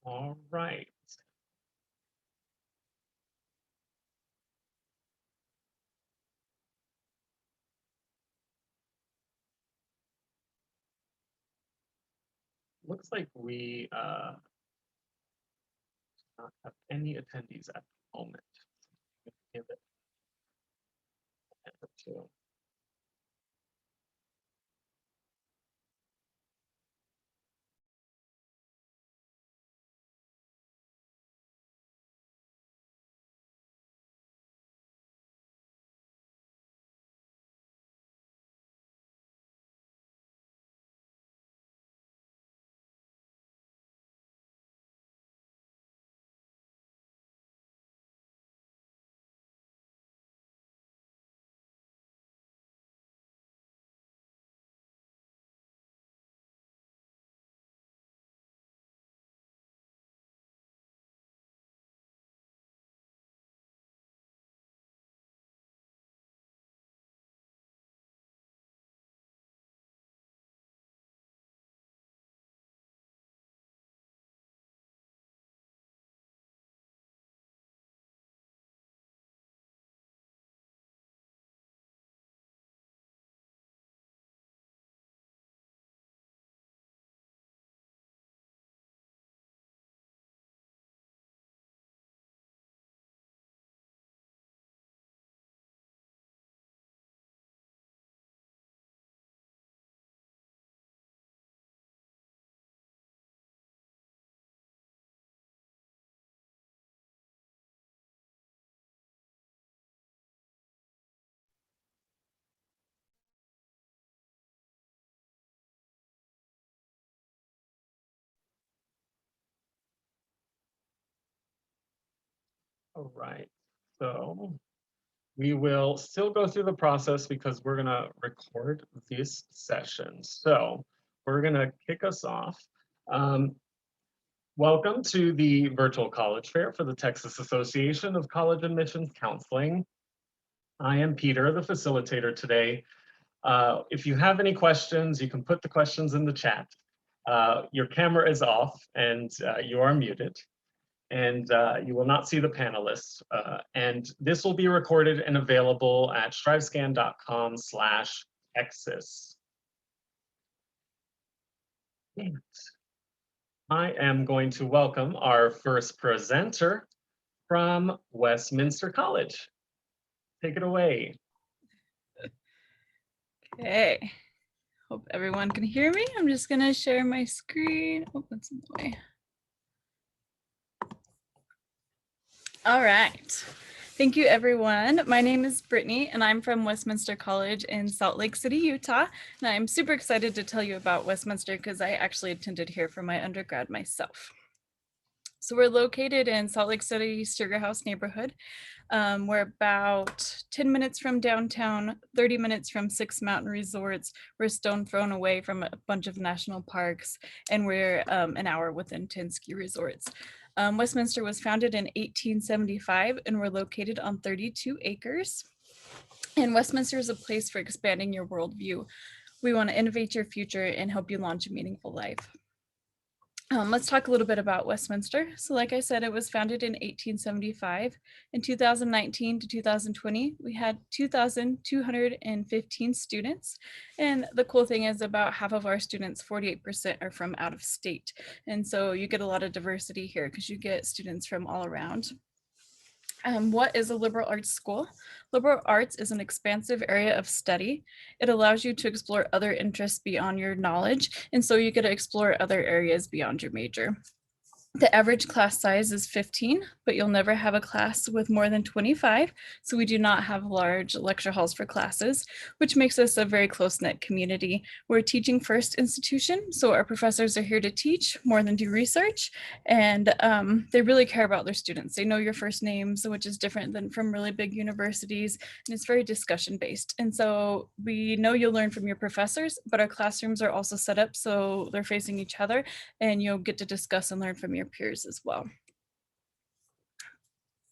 All right. Looks like we not have any attendees at the moment. Give it a minute or two. All right. So we will still go through the process because we're going to record this session. So we're going to kick us off. Welcome to the virtual college fair for the Texas Association of College Admissions Counseling. I am Peter, the facilitator today. If you have any questions, you can put the questions in the chat. Your camera is off and you are muted, and you will not see the panelists. And this will be recorded and available at strivescan.com/Texas. I am going to welcome our first presenter from Westminster College. Take it away. Okay, hope everyone can hear me. I'm just gonna share my screen. Oh, that's in the way. All right. Thank you, everyone. My name is Brittany, and I'm from Westminster College in Salt Lake City, Utah. And I'm super excited to tell you about Westminster because I actually attended here for my undergrad myself. So we're located in Salt Lake City, Sugar House neighborhood. We're about 10 minutes from downtown, 30 minutes from 6 mountain resorts. We're a stone thrown away from a bunch of national parks, and we're an hour within 10 ski resorts. Westminster was founded in 1875, and we're located on 32 acres. And Westminster is a place for expanding your worldview. We want to innovate your future and help you launch a meaningful life. Let's talk a little bit about Westminster. So like I said, it was founded in 1875. In 2019 to 2020, we had 2,215 students. And the cool thing is about half of our students, 48%, are from out of state. And so you get a lot of diversity here because you get students from all around. What is a liberal arts school? Liberal arts is an expansive area of study. It allows you to explore other interests beyond your knowledge, and so you get to explore other areas beyond your major. The average class size is 15, but you'll never have a class with more than 25. So we do not have large lecture halls for classes, which makes us a very close-knit community. We're a teaching first institution, so our professors are here to teach more than do research, and they really care about their students. They know your first names, which is different than from really big universities, and it's very discussion-based. And so we know you'll learn from your professors, but our classrooms are also set up so they're facing each other, and you'll get to discuss and learn from your peers as well.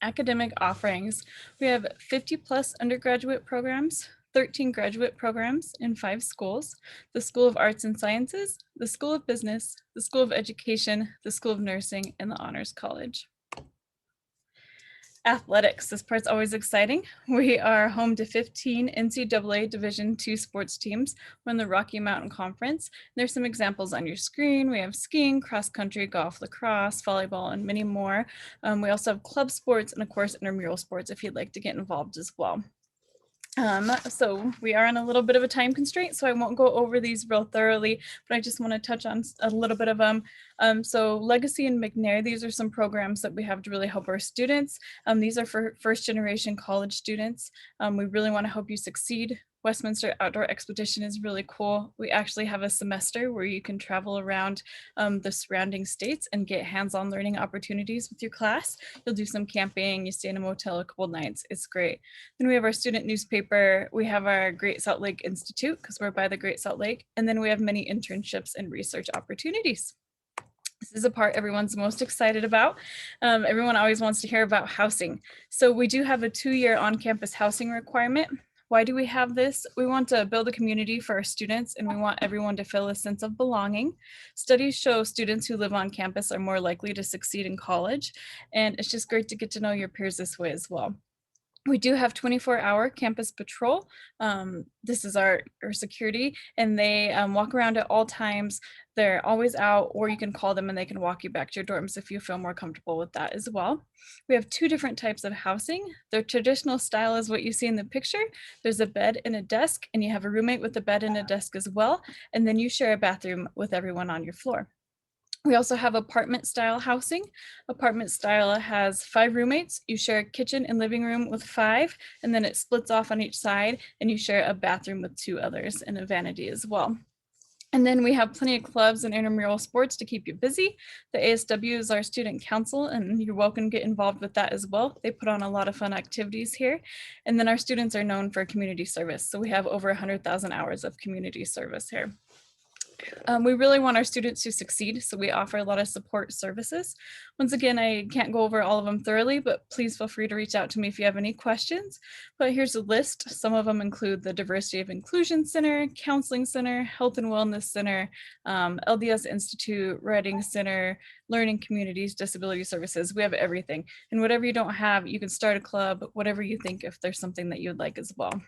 Academic offerings. We have 50 plus undergraduate programs, 13 graduate programs in 5 schools: the School of Arts and Sciences, the School of Business, the School of Education, the School of Nursing, and the Honors College. Athletics, this part's always exciting. We are home to 15 NCAA Division II sports teams. We're in the Rocky Mountain Conference. There's some examples on your screen. We have skiing, cross country, golf, lacrosse, volleyball, and many more. We also have club sports and of course intramural sports if you'd like to get involved as well. So we are on a little bit of a time constraint, so I won't go over these real thoroughly, but I just want to touch on a little bit of them. So Legacy and McNair, these are some programs that we have to really help our students. These are for first generation college students. We really want to help you succeed. Westminster Outdoor Expedition is really cool. We actually have a semester where you can travel around the surrounding states and get hands-on learning opportunities with your class. You'll do some camping, you stay in a motel a couple nights. It's great. Then we have our student newspaper. We have our Great Salt Lake Institute because we're by the Great Salt Lake. And then we have many internships and research opportunities. This is a part everyone's most excited about. Everyone always wants to hear about housing. So we do have a 2-year on-campus housing requirement. Why do we have this? We want to build a community for our students and we want everyone to feel a sense of belonging. Studies show students who live on campus are more likely to succeed in college, and it's just great to get to know your peers this way as well. We do have 24-hour campus patrol. This is our security, and they walk around at all times. They're always out, or you can call them and they can walk you back to your dorms if you feel more comfortable with that as well. We have 2 different types of housing. The traditional style is what you see in the picture. There's a bed and a desk, and you have a roommate with a bed and a desk as well. And then you share a bathroom with everyone on your floor. We also have apartment style housing. Apartment style has 5 roommates. You share a kitchen and living room with 5, and then it splits off on each side, and you share a bathroom with 2 others and a vanity as well. And then we have plenty of clubs and intramural sports to keep you busy. The ASW is our student council, and you're welcome to get involved with that as well. They put on a lot of fun activities here. And then our students are known for community service. So we have over 100,000 hours of community service here. We really want our students to succeed, so we offer a lot of support services. Once again, I can't go over all of them thoroughly, but please feel free to reach out to me if you have any questions. But here's a list. Some of them include the Diversity of Inclusion Center, Counseling Center, Health and Wellness Center, LDS Institute, Writing Center, Learning Communities, Disability Services. We have everything. And whatever you don't have, you can start a club, whatever you think, if there's something that you would like as well.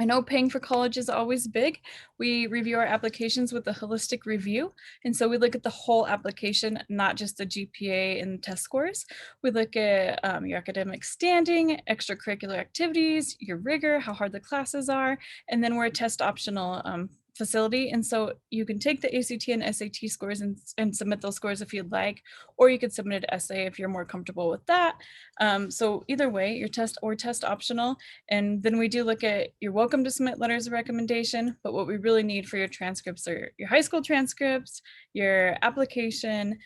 I know paying for college is always big. We review our applications with a holistic review. And so we look at the whole application, not just the GPA and test scores. We look at your academic standing, extracurricular activities, your rigor, how hard the classes are, and then we're a test optional facility. And so you can take the ACT and SAT scores and submit those scores if you'd like, or you could submit an essay if you're more comfortable with that. So either way, your test optional. And then we do look at, you're welcome to submit letters of recommendation, but what we really need for your transcripts are your high school transcripts, your application,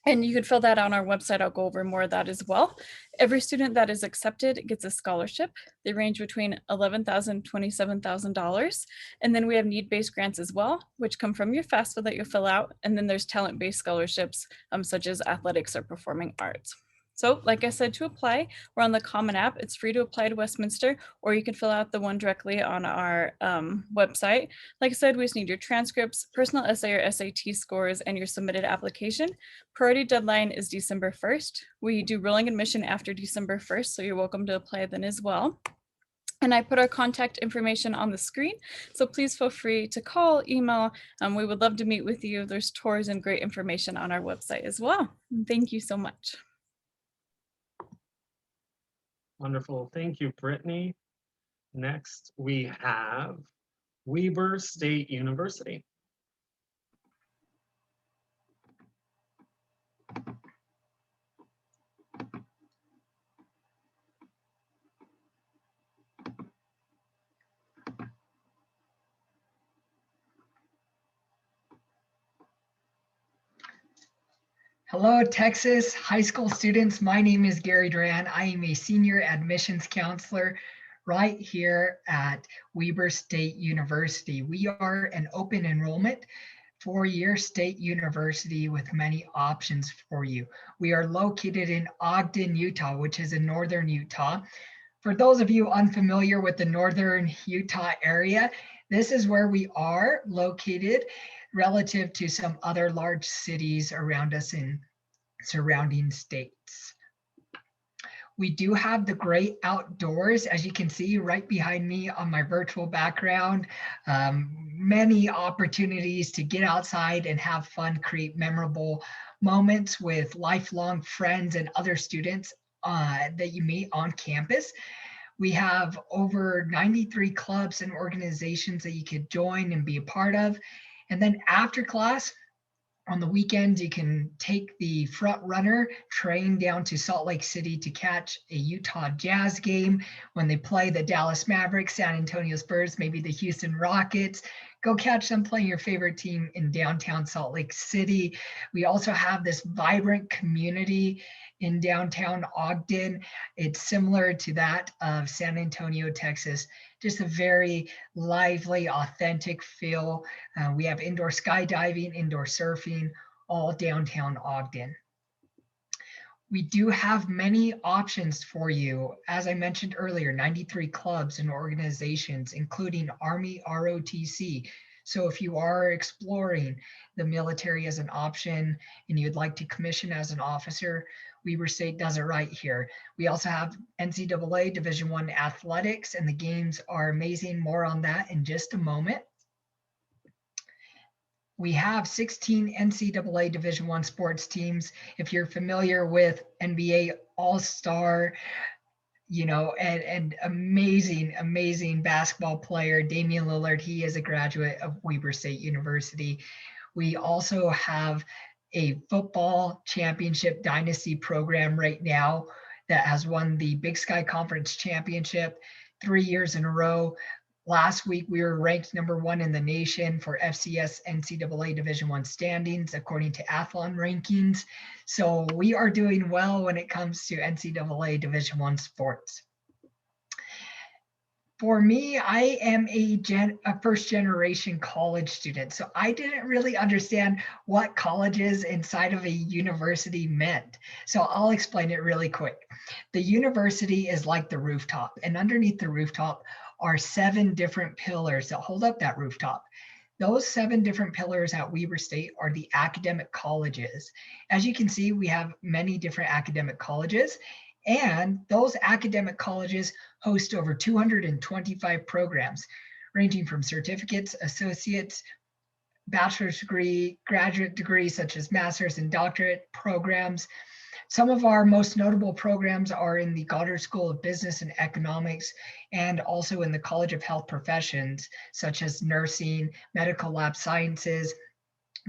and you can fill that out on our website. I'll go over more of that as well. Every student that is accepted gets a scholarship. They range between $11,000 and $27,000. And then we have need-based grants as well, which come from your FAFSA that you'll fill out. And then there's talent-based scholarships, such as athletics or performing arts. So like I said, to apply, we're on the Common App. It's free to apply to Westminster, or you can fill out the one directly on our website. Like I said, we just need your transcripts, personal essay or SAT scores, and your submitted application. Priority deadline is December 1st. We do rolling admission after December 1st, so you're welcome to apply then as well. And I put our contact information on the screen, so please feel free to call, email. We would love to meet with you. There's tours and great information on our website as well. And thank you so much. Wonderful. Thank you, Brittany. Next, we have Weber State University. Hello, Texas high school students. My name is Gary Duran. I am a senior admissions counselor right here at Weber State University. We are an open enrollment 4-year state university with many options for you. We are located in Ogden, Utah, which is in northern Utah. For those of you unfamiliar with the northern Utah area, this is where we are located relative to some other large cities around us in surrounding states. We do have the great outdoors, as you can see right behind me on my virtual background. Many opportunities to get outside and have fun, create memorable moments with lifelong friends and other students that you meet on campus. We have over 93 clubs and organizations that you could join and be a part of. And then after class, on the weekends, you can take the front runner train down to Salt Lake City to catch a Utah Jazz game when they play the Dallas Mavericks, San Antonio Spurs, maybe the Houston Rockets. Go catch them playing your favorite team in downtown Salt Lake City. We also have this vibrant community in downtown Ogden. It's similar to that of San Antonio, Texas. Just a very lively, authentic feel. We have indoor skydiving, indoor surfing, all downtown Ogden. We do have many options for you. As I mentioned earlier, 93 clubs and organizations, including Army ROTC. So if you are exploring the military as an option and you'd like to commission as an officer, Weber State does it right here. We also have NCAA Division I athletics, and the games are amazing. More on that in just a moment. We have 16 NCAA Division I sports teams. If you're familiar with NBA All-Star, and amazing basketball player, Damian Lillard, he is a graduate of Weber State University. We also have a football championship dynasty program right now that has won the Big Sky Conference Championship 3 years in a row. Last week, we were ranked #1 in the nation for FCS NCAA Division I standings, according to Athlon rankings. So we are doing well when it comes to NCAA Division I sports. For me, I am a first generation college student. So I didn't really understand what colleges inside of a university meant. So I'll explain it really quick. The university is like the rooftop, and underneath the rooftop are 7 different pillars that hold up that rooftop. Those 7 different pillars at Weber State are the academic colleges. As you can see, we have many different academic colleges, and those academic colleges host over 225 programs, ranging from certificates, associates, bachelor's degree, graduate degrees, such as master's and doctorate programs. Some of our most notable programs are in the Goddard School of Business and Economics, and also in the College of Health Professions, such as nursing, medical lab sciences.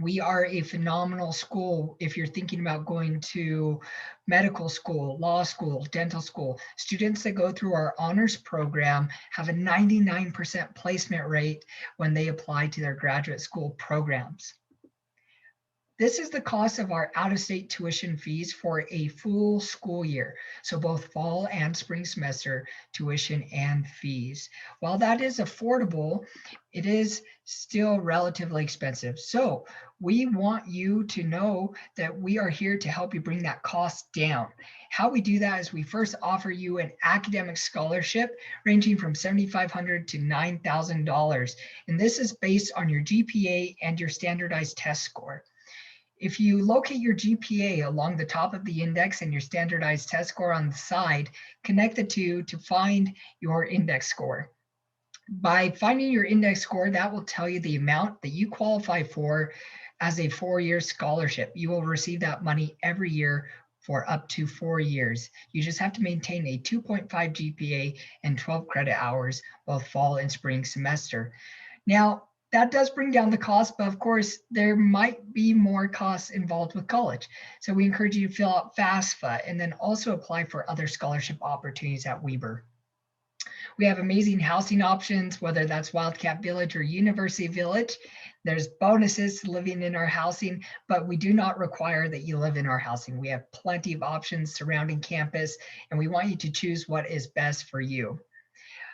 We are a phenomenal school if you're thinking about going to medical school, law school, dental school. Students that go through our honors program have a 99% placement rate when they apply to their graduate school programs. This is the cost of our out-of-state tuition fees for a full school year. So both fall and spring semester tuition and fees. While that is affordable, it is still relatively expensive. So we want you to know that we are here to help you bring that cost down. How we do that is we first offer you an academic scholarship ranging from $7,500 to $9,000. And this is based on your GPA and your standardized test score. If you locate your GPA along the top of the index and your standardized test score on the side, connect the two to find your index score. By finding your index score, that will tell you the amount that you qualify for as a 4-year scholarship. You will receive that money every year for up to 4 years. You just have to maintain a 2.5 GPA and 12 credit hours, both fall and spring semester. Now, that does bring down the cost, but of course, there might be more costs involved with college. So we encourage you to fill out FAFSA and then also apply for other scholarship opportunities at Weber. We have amazing housing options, whether that's Wildcat Village or University Village. There's bonuses to living in our housing, but we do not require that you live in our housing. We have plenty of options surrounding campus, and we want you to choose what is best for you.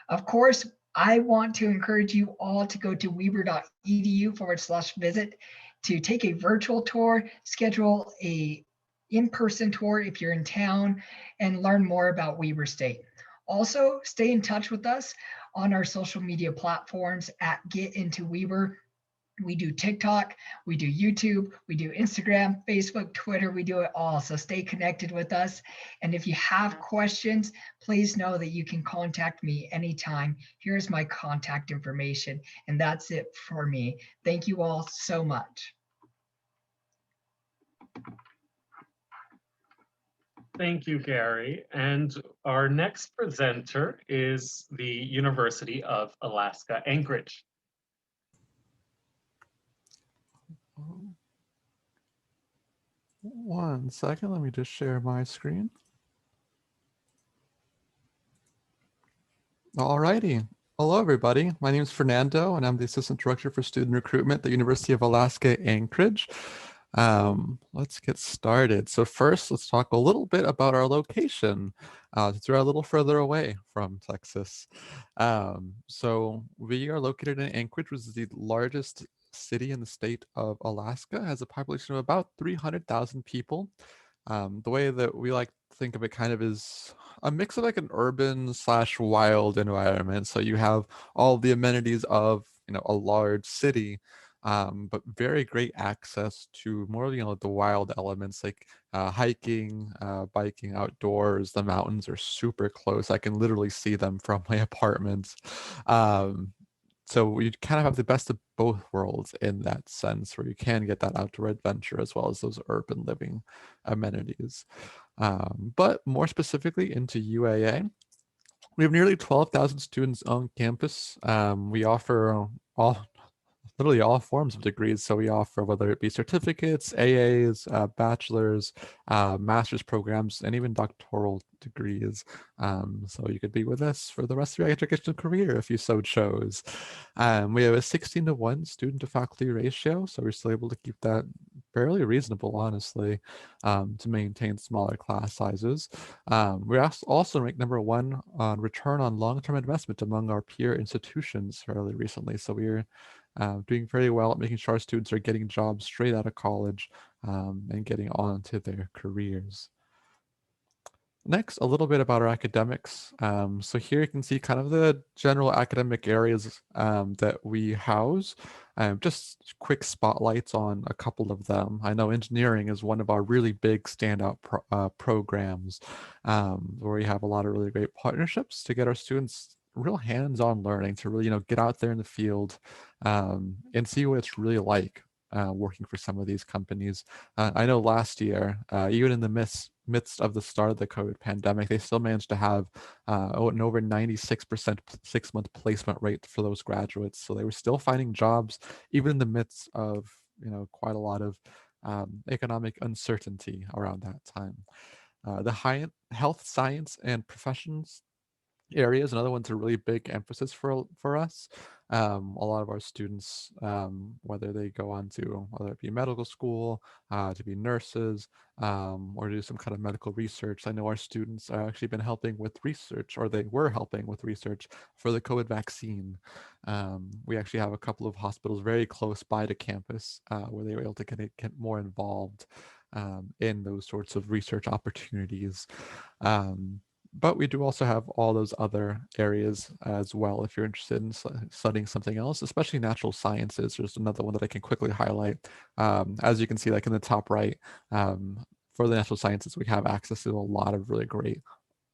Of course, I want to encourage you all to go to weber.edu/visit to take a virtual tour, schedule a in-person tour if you're in town, and learn more about Weber State. Also, stay in touch with us on our social media platforms at Get Into Weber. We do TikTok, we do YouTube, we do Instagram, Facebook, Twitter, we do it all. So stay connected with us. And if you have questions, please know that you can contact me anytime. Here's my contact information. And that's it for me. Thank you all so much. Thank you, Gary. And our next presenter is the University of Alaska, Anchorage. One second, let me just share my screen. Alrighty. Hello, everybody. My name is Fernando, and I'm the Assistant Director for Student Recruitment at the University of Alaska, Anchorage. Let's get started. So first, let's talk a little bit about our location. Since we're a little further away from Texas. So we are located in Anchorage, which is the largest city in the state of Alaska. It has a population of about 300,000 people. The way that we like to think of it kind of is a mix of like an urban / wild environment. So you have all the amenities of, a large city, but very great access to more, the wild elements like hiking, biking outdoors. The mountains are super close. I can literally see them from my apartment. So you kind of have the best of both worlds in that sense, where you can get that outdoor adventure as well as those urban living amenities. But more specifically into UAA, we have nearly 12,000 students on campus. We offer literally all forms of degrees. So we offer, whether it be certificates, AAs, bachelor's, master's programs, and even doctoral degrees. So you could be with us for the rest of your educational career if you so chose. We have a 16:1 student to faculty ratio, so we're still able to keep that fairly reasonable, honestly, to maintain smaller class sizes. We're also ranked #1 on return on long-term investment among our peer institutions fairly recently. So we're doing very well at making sure our students are getting jobs straight out of college and getting on to their careers. Next, a little bit about our academics. So here you can see kind of the general academic areas that we house. Just quick spotlights on a couple of them. I know engineering is one of our really big standout programs where we have a lot of really great partnerships to get our students real hands-on learning to really, get out there in the field and see what it's really like working for some of these companies. I know last year, even in the midst of the start of the COVID pandemic, they still managed to have an over 96% 6-month placement rate for those graduates. So they were still finding jobs, even in the midst of, quite a lot of economic uncertainty around that time. The high health science and professions area is another one's a really big emphasis for us. A lot of our students, whether they go on to, whether it be medical school, to be nurses, or do some kind of medical research. I know our students have actually been helping with research, or they were helping with research for the COVID vaccine. We actually have a couple of hospitals very close by to campus where they were able to get more involved in those sorts of research opportunities. But we do also have all those other areas as well. If you're interested in studying something else, especially natural sciences, there's another one that I can quickly highlight. As you can see, like in the top right, for the natural sciences, we have access to a lot of really great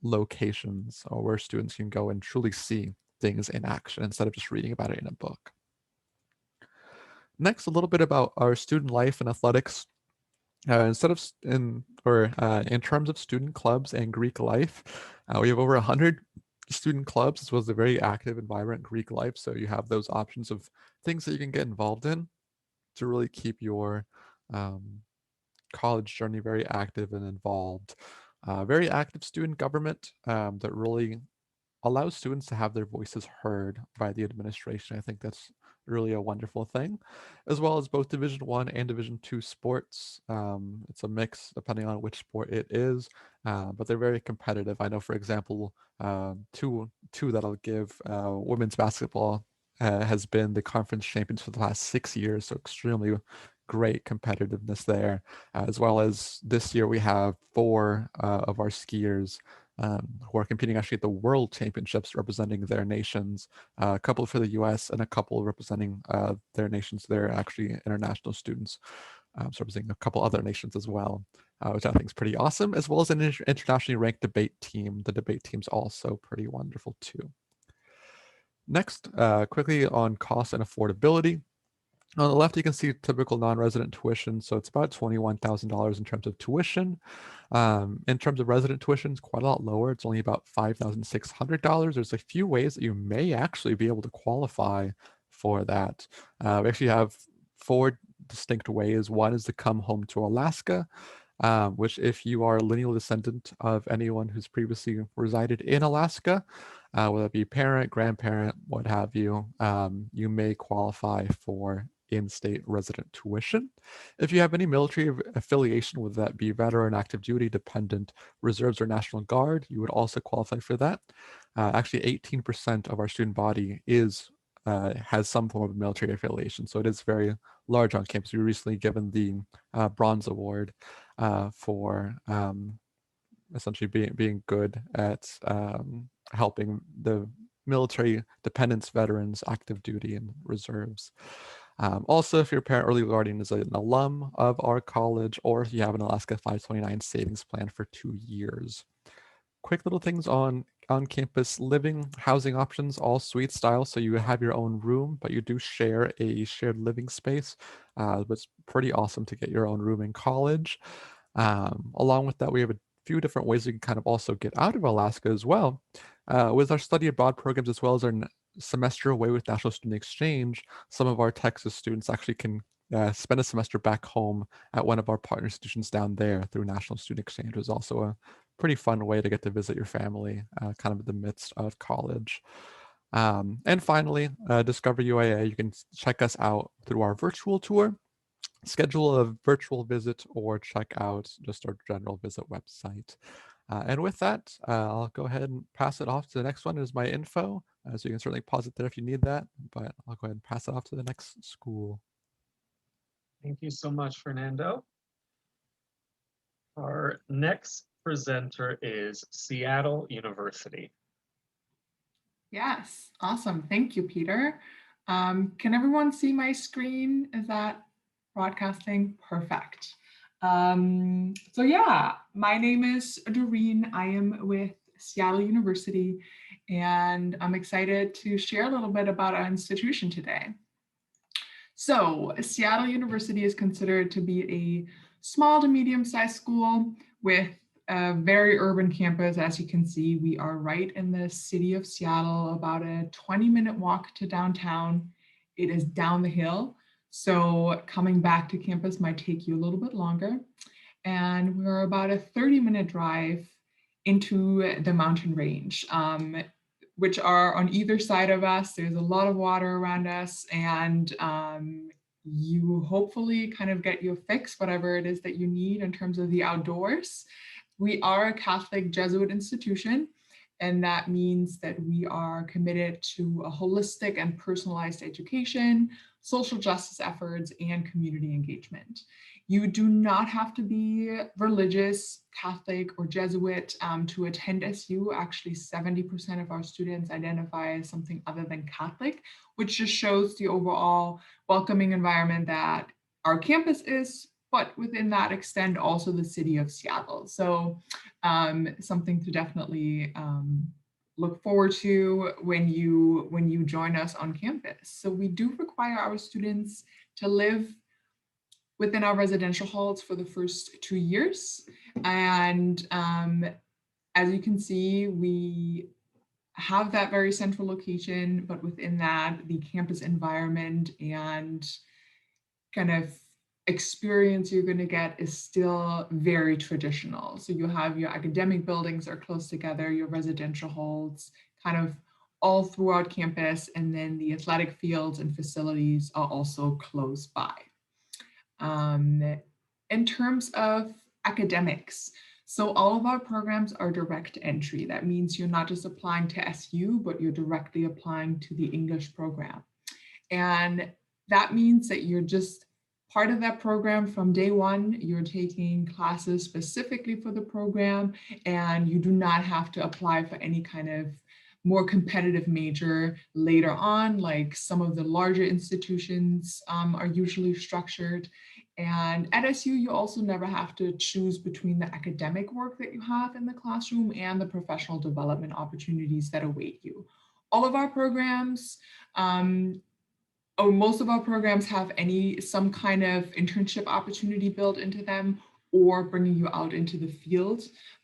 locations where students can go and truly see things in action instead of just reading about it in a book. Next, a little bit about our student life and athletics. In terms of student clubs and Greek life, we have over 100 student clubs, as well as a very active and vibrant Greek life. So you have those options of things that you can get involved in to really keep your college journey very active and involved. Very active student government that really allows students to have their voices heard by the administration. I think that's really a wonderful thing, as well as both Division I and Division II sports. It's a mix depending on which sport it is, but they're very competitive. I know, for example, two that I'll give, women's basketball has been the conference champions for the last 6 years, so extremely great competitiveness there, as well as this year we have 4 of our skiers who are competing actually at the World Championships representing their nations, a couple for the US and a couple representing their nations. They're actually international students, so representing a couple other nations as well, which I think is pretty awesome, as well as an internationally ranked debate team. The debate team's also pretty wonderful too. Next, quickly on cost and affordability. On the left, you can see typical non-resident tuition. So it's about $21,000 in terms of tuition. In terms of resident tuition, it's quite a lot lower. It's only about $5,600. There's a few ways that you may actually be able to qualify for that. We actually have 4 distinct ways. One is to come home to Alaska, which if you are a lineal descendant of anyone who's previously resided in Alaska, whether it be parent, grandparent, what have you, you may qualify for in-state resident tuition. If you have any military affiliation, whether that be veteran, active duty, dependent, reserves, or National Guard, you would also qualify for that. Actually, 18% of our student body has some form of military affiliation, so it is very large on campus. We were recently given the Bronze Award for essentially being good at helping the military dependents, veterans, active duty, and reserves. Also, if your parent or legal guardian is an alum of our college, or if you have an Alaska 529 savings plan for 2 years. Quick little things on campus living, housing options, all suite style. So you have your own room, but you do share a shared living space. It's pretty awesome to get your own room in college. Along with that, we have a few different ways you can kind of also get out of Alaska as well. With our study abroad programs, as well as our semester away with National Student Exchange, some of our Texas students actually can spend a semester back home at one of our partner institutions down there through National Student Exchange. It was also a pretty fun way to get to visit your family kind of in the midst of college. And finally, Discover UAA, you can check us out through our virtual tour, schedule a virtual visit, or check out just our general visit website. And with that, I'll go ahead and pass it off to the next one is my info. So you can certainly pause it there if you need that, but I'll go ahead and pass it off to the next school. Thank you so much, Fernando. Our next presenter is Seattle University. Yes, awesome. Thank you, Peter. Can everyone see my screen? Is that broadcasting? Perfect. So yeah, my name is Doreen. I am with Seattle University, and I'm excited to share a little bit about our institution today. So Seattle University is considered to be a small to medium-sized school with a very urban campus. As you can see, we are right in the city of Seattle, about a 20-minute walk to downtown. It is down the hill, so coming back to campus might take you a little bit longer. And we're about a 30-minute drive into the mountain range, which are on either side of us. There's a lot of water around us, and you hopefully kind of get your fix, whatever it is that you need in terms of the outdoors. We are a Catholic Jesuit institution, and that means that we are committed to a holistic and personalized education, social justice efforts, and community engagement. You do not have to be religious, Catholic, or Jesuit to attend SU. Actually, 70% of our students identify as something other than Catholic, which just shows the overall welcoming environment that our campus is, but within that extent also the city of Seattle. So something to definitely look forward to when you join us on campus. So we do require our students to live within our residential halls for the first 2 years. And as you can see, we have that very central location, but within that, the campus environment and kind of experience you're going to get is still very traditional. So you have your academic buildings are close together, your residential halls kind of all throughout campus, and then the athletic fields and facilities are also close by. In terms of academics, so all of our programs are direct entry. That means you're not just applying to SU, but you're directly applying to the English program. And that means that you're just part of that program from day one. You're taking classes specifically for the program, and you do not have to apply for any kind of more competitive major later on, like some of the larger institutions are usually structured. And at SU, you also never have to choose between the academic work that you have in the classroom and the professional development opportunities that await you. All of our programs, most of our programs have some kind of internship opportunity built into them, or bringing you out into the field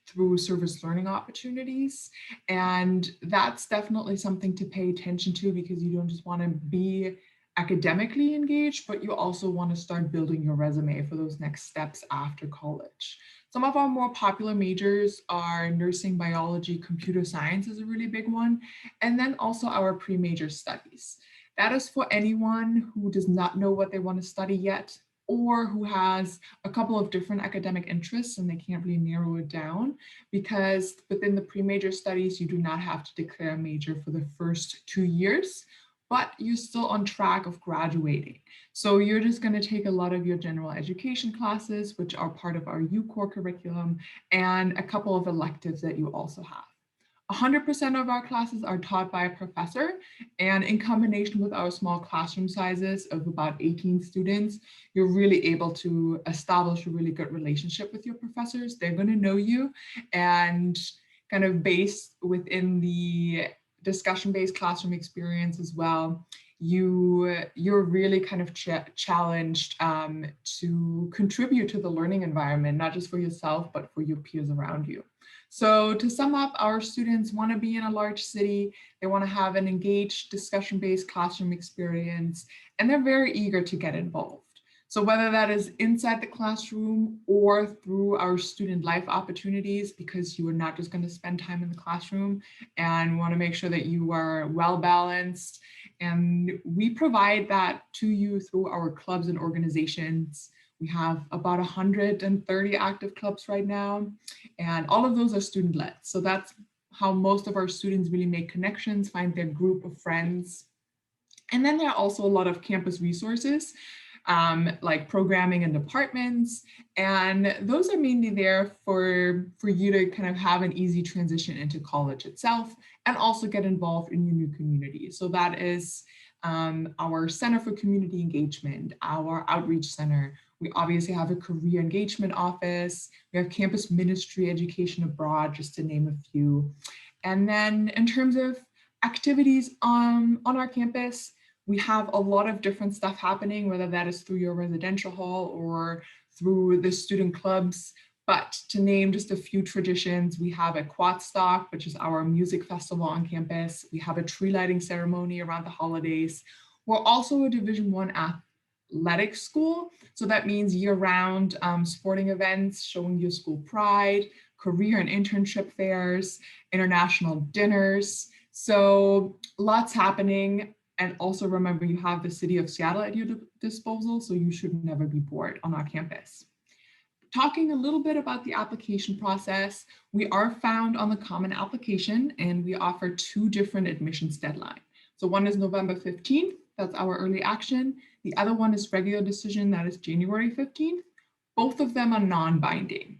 through service learning opportunities. And that's definitely something to pay attention to, because you don't just want to be academically engaged, but you also want to start building your resume for those next steps after college. Some of our more popular majors are nursing, biology, computer science is a really big one, and then also our pre-major studies. That is for anyone who does not know what they want to study yet, or who has a couple of different academic interests and they can't really narrow it down, because within the pre-major studies, you do not have to declare a major for the first 2 years, but you're still on track of graduating. So you're just going to take a lot of your general education classes, which are part of our U-Core curriculum, and a couple of electives that you also have. 100% of our classes are taught by a professor, and in combination with our small classroom sizes of about 18 students, you're really able to establish a really good relationship with your professors. They're going to know you, and kind of based within the discussion-based classroom experience as well, you're really kind of challenged to contribute to the learning environment, not just for yourself, but for your peers around you. So to sum up, our students want to be in a large city, they want to have an engaged discussion-based classroom experience, and they're very eager to get involved. So whether that is inside the classroom or through our student life opportunities, because you are not just going to spend time in the classroom, and want to make sure that you are well balanced. And we provide that to you through our clubs and organizations. We have about 130 active clubs right now, and all of those are student-led. So that's how most of our students really make connections, find their group of friends. And then there are also a lot of campus resources, like programming and departments. And those are mainly there for you to kind of have an easy transition into college itself, and also get involved in your new community. So that is our Center for Community Engagement, our Outreach Center. We obviously have a career engagement office. We have campus ministry, education abroad, just to name a few. And then in terms of activities on our campus, we have a lot of different stuff happening, whether that is through your residential hall or through the student clubs. But to name just a few traditions, we have a quad stock, which is our music festival on campus. We have a tree lighting ceremony around the holidays. We're also a Division I athletic school. So that means year-round sporting events, showing your school pride, career and internship fairs, international dinners. So lots happening. And also remember, you have the city of Seattle at your disposal, so you should never be bored on our campus. Talking a little bit about the application process, we are found on the Common Application, and we offer 2 different admissions deadlines. So one is November 15th, that's our early action. The other one is regular decision, that is January 15th. Both of them are non-binding.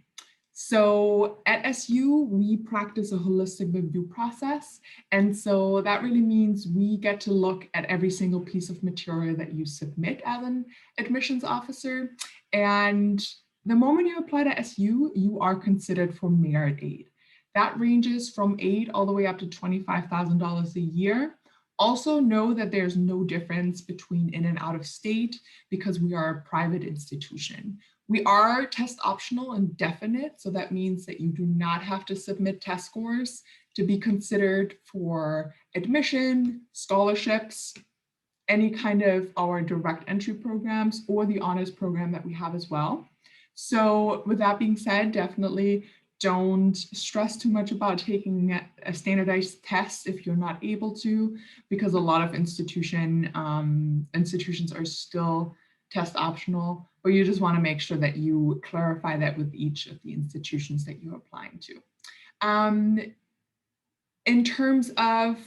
So at SU, we practice a holistic review process. And so that really means we get to look at every single piece of material that you submit as an admissions officer. And the moment you apply to SU, you are considered for merit aid. That ranges from aid all the way up to $25,000 a year. Also know that there's no difference between in and out of state, because we are a private institution. We are test optional and definite, so that means that you do not have to submit test scores to be considered for admission, scholarships, any kind of our direct entry programs, or the honors program that we have as well. So with that being said, definitely don't stress too much about taking a standardized test if you're not able to, because a lot of institutions are still test optional, but you just want to make sure that you clarify that with each of the institutions that you're applying to. In terms of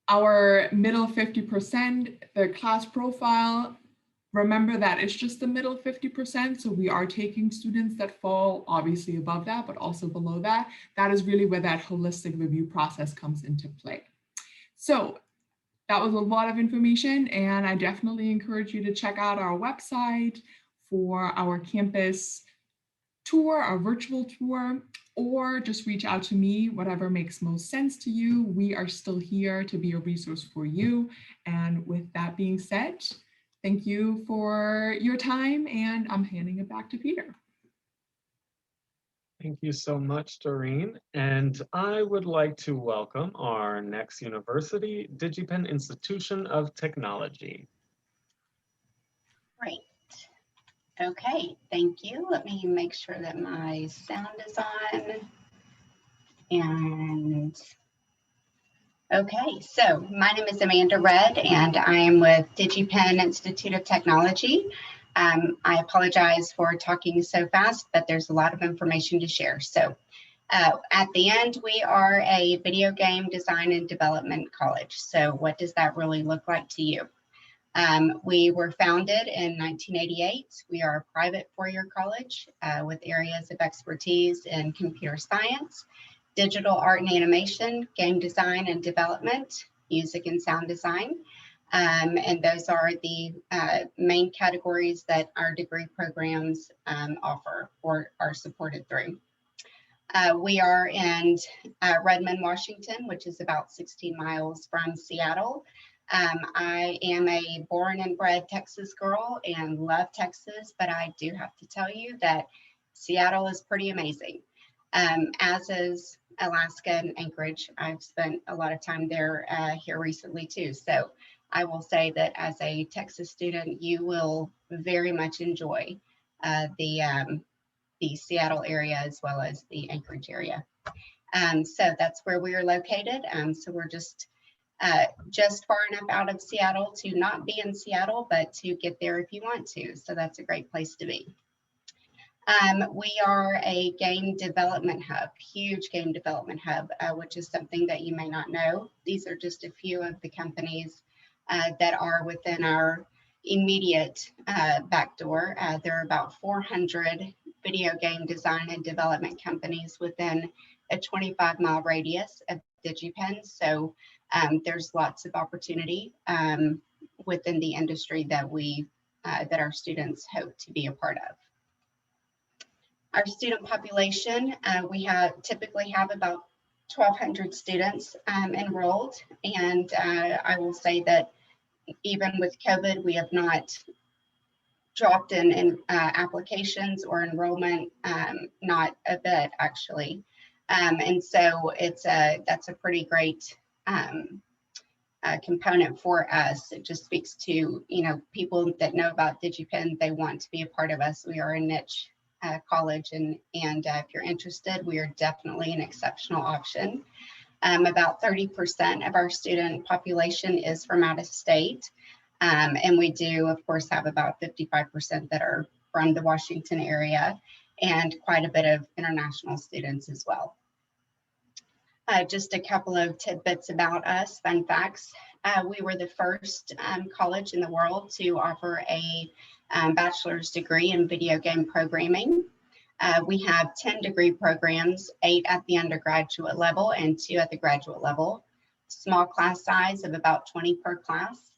our middle 50%, the class profile, remember that it's just the middle 50%. So we are taking students that fall obviously above that, but also below that. That is really where that holistic review process comes into play. So that was a lot of information, and I definitely encourage you to check out our website for our campus tour, our virtual tour, or just reach out to me, whatever makes most sense to you. We are still here to be a resource for you. And with that being said, thank you for your time, and I'm handing it back to Peter. Thank you so much, Doreen. And I would like to welcome our next university, DigiPen Institution of Technology. Great. Okay, thank you. Let me make sure that my sound is on. And okay, so my name is Amanda Redd, and I am with DigiPen Institute of Technology. I apologize for talking so fast, but there's a lot of information to share. So at the end, we are a video game design and development college. So what does that really look like to you? We were founded in 1988. We are a private four-year college with areas of expertise in computer science, digital art and animation, game design and development, music and sound design. And those are the main categories that our degree programs offer or are supported through. We are in Redmond, Washington, which is about 16 miles from Seattle. I am a born and bred Texas girl and love Texas, but I do have to tell you that Seattle is pretty amazing, as is Alaska and Anchorage. I've spent a lot of time there here recently too. So I will say that as a Texas student, you will very much enjoy the Seattle area as well as the Anchorage area. So that's where we are located. So we're just far enough out of Seattle to not be in Seattle, but to get there if you want to. So that's a great place to be. We are a game development hub, huge game development hub, which is something that you may not know. These are just a few of the companies that are within our immediate back door. There are about 400 video game design and development companies within a 25-mile radius of DigiPen. So there's lots of opportunity within the industry that that our students hope to be a part of. Our student population, we typically have about 1,200 students enrolled, and I will say that even with COVID, we have not dropped in applications or enrollment, not a bit actually. And so that's a pretty great component for us. It just speaks to, people that know about DigiPen, they want to be a part of us. We are a niche college, and if you're interested, we are definitely an exceptional option. About 30% of our student population is from out of state. And we do, of course, have about 55% that are from the Washington area, and quite a bit of international students as well. Just a couple of tidbits about us, fun facts. We were the first college in the world to offer a bachelor's degree in video game programming. We have 10 degree programs, 8 at the undergraduate level and 2 at the graduate level. Small class size of about 20 per class.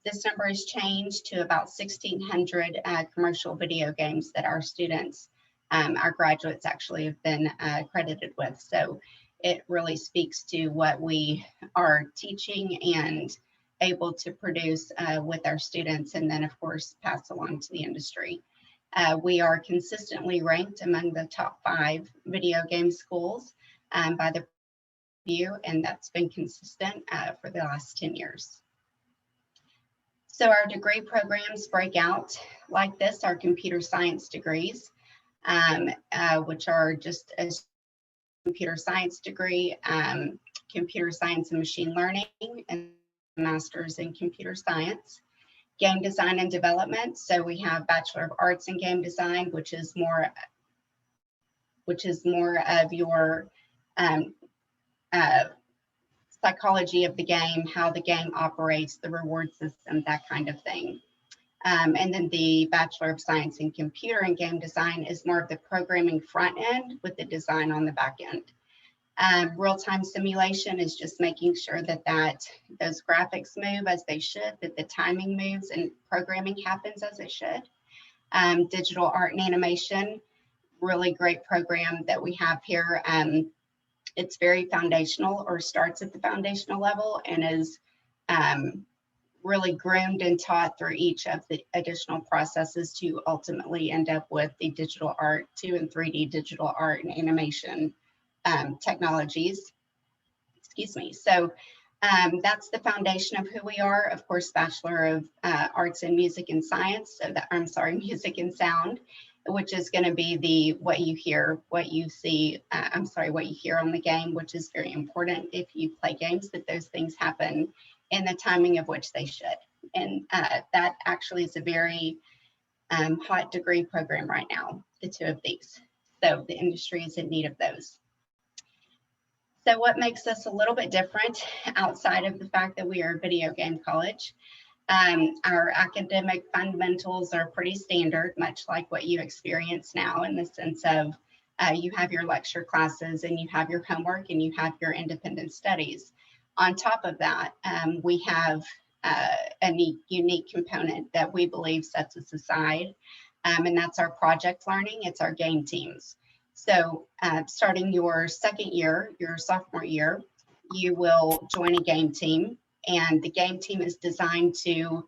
This number has changed to about 1,600 commercial video games that our students, our graduates actually have been accredited with. So it really speaks to what we are teaching and able to produce with our students, and then of course pass along to the industry. We are consistently ranked among the top 5 video game schools by the review, and that's been consistent for the last 10 years. So our degree programs break out like this: our computer science degrees, which are just a computer science degree, computer science and machine learning, and master's in computer science. Game design and development. So we have Bachelor of Arts in Game Design, which is more of your psychology of the game, how the game operates, the reward system, that kind of thing. And then the Bachelor of Science in Computer and Game Design is more of the programming front end with the design on the back end. Real-time simulation is just making sure that those graphics move as they should, that the timing moves and programming happens as it should. Digital art and animation, really great program that we have here. It's very foundational, or starts at the foundational level, and is really groomed and taught through each of the additional processes to ultimately end up with the digital art, 2 and 3D digital art and animation technologies. Excuse me. So that's the foundation of who we are. Of course, Bachelor of Arts in Music and Science. So that, I'm sorry, Music and Sound, which is going to be what you hear, what you see. What you hear on the game, which is very important if you play games, that those things happen in the timing of which they should. And that actually is a very hot degree program right now, the 2 of these. So the industry is in need of those. So what makes us a little bit different outside of the fact that we are a video game college? Our academic fundamentals are pretty standard, much like what you experience now, in the sense of you have your lecture classes and you have your homework and you have your independent studies. On top of that, we have a unique component that we believe sets us aside, and that's our project learning. It's our game teams. So starting your second year, your sophomore year, you will join a game team, and the game team is designed to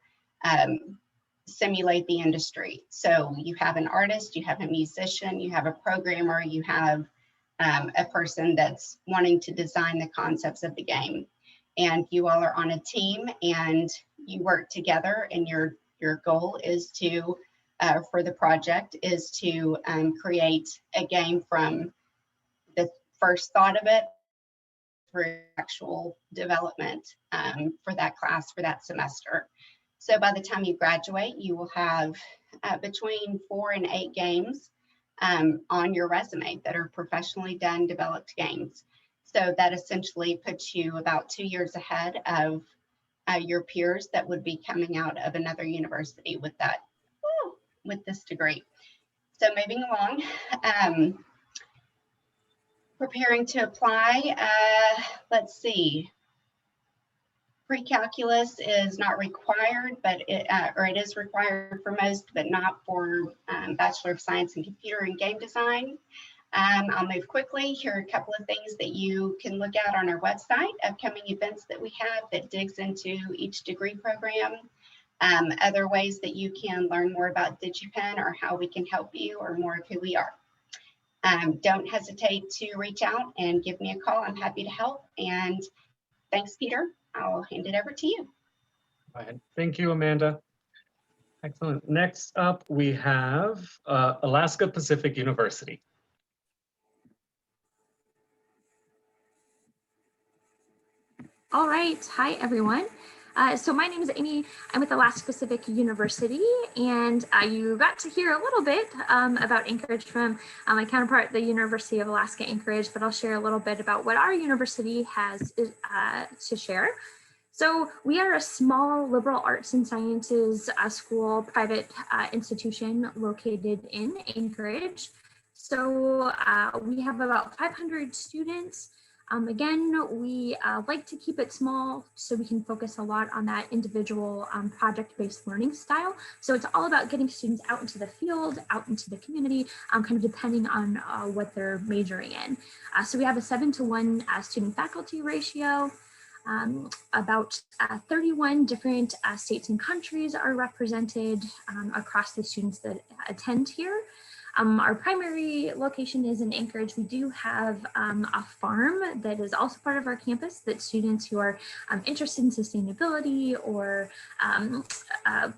simulate the industry. So you have an artist, you have a musician, you have a programmer, you have a person that's wanting to design the concepts of the game. And you all are on a team and you work together, and your goal is to, for the project, is to create a game from the first thought of it through actual development for that class, for that semester. So by the time you graduate, you will have between 4 and 8 games on your resume that are professionally done, developed games. So that essentially puts you about 2 years ahead of your peers that would be coming out of another university with this degree. So moving along, preparing to apply, let's see. Pre-calculus is not required, but it is required for most, but not for Bachelor of Science in Computer and Game Design. I'll move quickly. Here are a couple of things that you can look at on our website, upcoming events that we have that digs into each degree program, other ways that you can learn more about DigiPen or how we can help you, or more of who we are. Don't hesitate to reach out and give me a call. I'm happy to help. And thanks, Peter. I'll hand it over to you. Go ahead. Thank you, Amanda. Excellent. Next up, we have Alaska Pacific University. All right, hi everyone. So my name is Amy. I'm with Alaska Pacific University, and you got to hear a little bit about Anchorage from my counterpart, the University of Alaska Anchorage, but I'll share a little bit about what our university has to share. So we are a small liberal arts and sciences school, private institution located in Anchorage. So we have about 500 students. Again, we like to keep it small so we can focus a lot on that individual project-based learning style. So it's all about getting students out into the field, out into the community, kind of depending on what they're majoring in. So we have a 7-to-1 student-faculty ratio. About 31 different states and countries are represented across the students that attend here. Our primary location is in Anchorage. We do have a farm that is also part of our campus that students who are interested in sustainability or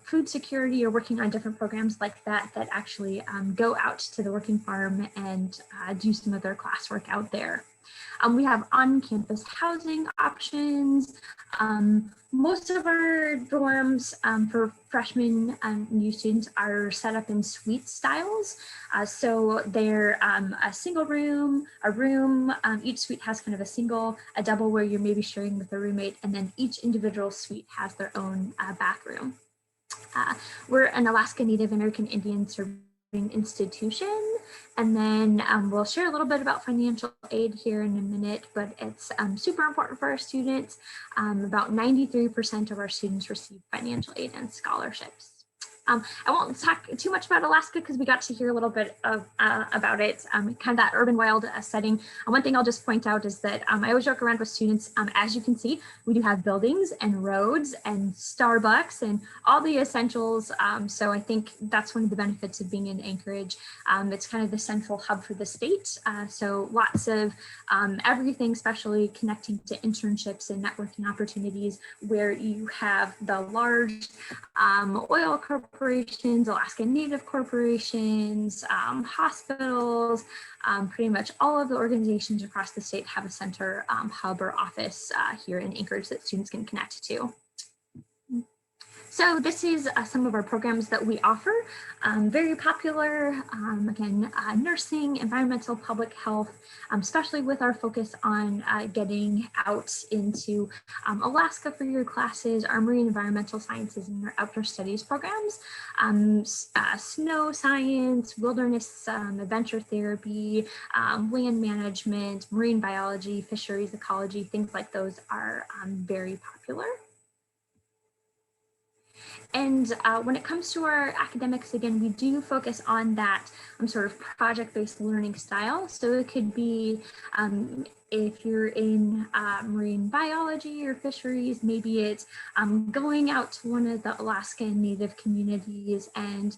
food security or working on different programs like that, that actually go out to the working farm and do some of their classwork out there. We have on-campus housing options. Most of our dorms for freshmen and new students are set up in suite styles. So they're a single room, a room. Each suite has kind of a double where you're maybe sharing with a roommate, and then each individual suite has their own back room. We're an Alaska Native American Indian serving institution. And then we'll share a little bit about financial aid here in a minute, but it's super important for our students. About 93% of our students receive financial aid and scholarships. I won't talk too much about Alaska because we got to hear a little bit of about it, kind of that urban wild setting. One thing I'll just point out is that I always joke around with students, as you can see, we do have buildings and roads and Starbucks and all the essentials. So I think that's one of the benefits of being in Anchorage. It's kind of the central hub for the state. So lots of everything, especially connecting to internships and networking opportunities where you have the large oil corporations, Alaska Native corporations, hospitals, pretty much all of the organizations across the state have a center, hub, or office here in Anchorage that students can connect to. So this is some of our programs that we offer. Very popular, again, nursing, environmental, public health, especially with our focus on getting out into Alaska for your classes, our marine environmental sciences and our outdoor studies programs, snow science, wilderness adventure therapy, land management, marine biology, fisheries ecology, things like those are very popular. And when it comes to our academics, again, we do focus on that sort of project-based learning style. So it could be if you're in marine biology or fisheries, maybe it's going out to one of the Alaskan Native communities and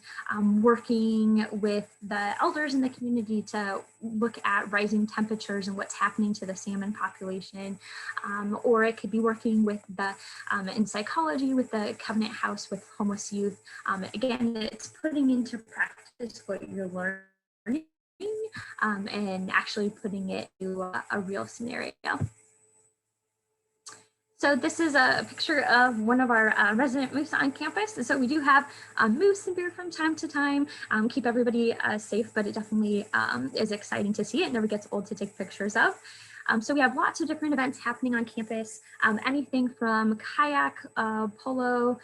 working with the elders in the community to look at rising temperatures and what's happening to the salmon population. Or it could be working with the, in psychology with the Covenant House with homeless youth. Again, it's putting into practice what you're learning and actually putting it to a real scenario. So this is a picture of one of our resident moose on campus. So we do have moose and bear from time to time, keep everybody safe, but it definitely is exciting to see. It never gets old to take pictures of. So we have lots of different events happening on campus, anything from kayak, polo,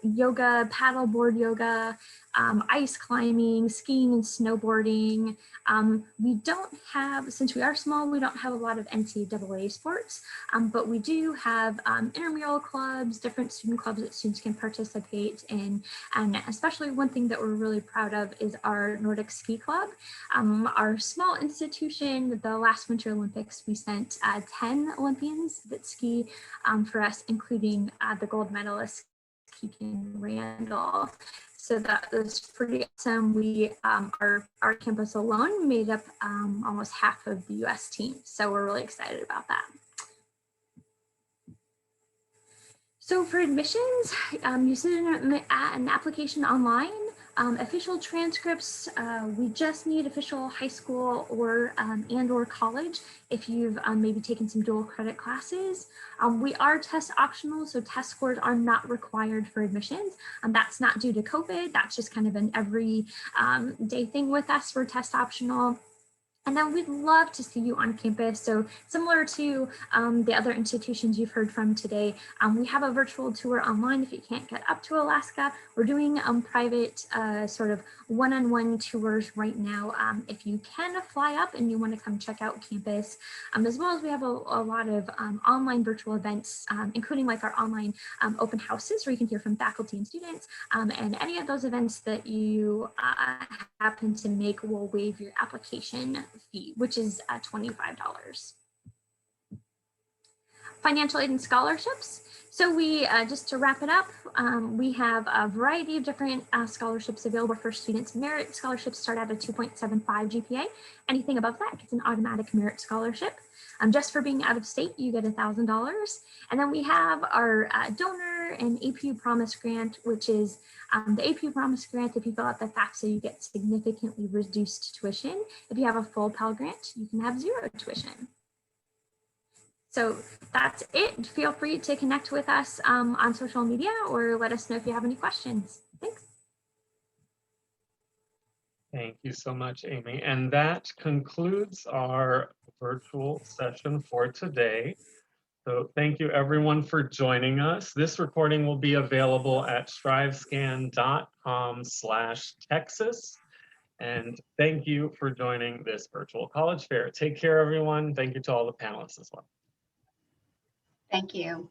yoga, paddleboard yoga, ice climbing, skiing and snowboarding. We don't have, since we are small, we don't have a lot of NCAA sports, but we do have intramural clubs, different student clubs that students can participate in. And especially one thing that we're really proud of is our Nordic Ski Club. Our small institution, the last Winter Olympics, we sent 10 Olympians that ski for us, including the gold medalist, Keegan Randall. So that was pretty awesome. We, our campus alone made up almost half of the US team. So we're really excited about that. So for admissions, you submit an application online. Official transcripts, we just need official high school or and/or college if you've maybe taken some dual credit classes. We are test optional, so test scores are not required for admissions. That's not due to COVID. That's just kind of an every day thing with us. We're test optional. And then we'd love to see you on campus. So similar to the other institutions you've heard from today, we have a virtual tour online if you can't get up to Alaska. We're doing private sort of one-on-one tours right now. If you can fly up and you want to come check out campus, as well as we have a lot of online virtual events, including like our online open houses where you can hear from faculty and students. And any of those events that you happen to make will waive your application fee, which is $25. Financial aid and scholarships. So we, just to wrap it up, we have a variety of different scholarships available for students. Merit scholarships start at a 2.75 GPA. Anything above that gets an automatic merit scholarship. Just for being out of state, you get $1,000. And then we have our donor and APU promise grant, which is the APU promise grant. If you fill out the FAFSA, you get significantly reduced tuition. If you have a full Pell Grant, you can have zero tuition. So that's it. Feel free to connect with us on social media or let us know if you have any questions. Thanks. Thank you so much, Amy. And that concludes our virtual session for today. So thank you everyone for joining us. This recording will be available at strivescan.com/Texas. And thank you for joining this virtual college fair. Take care, everyone. Thank you to all the panelists as well. Thank you.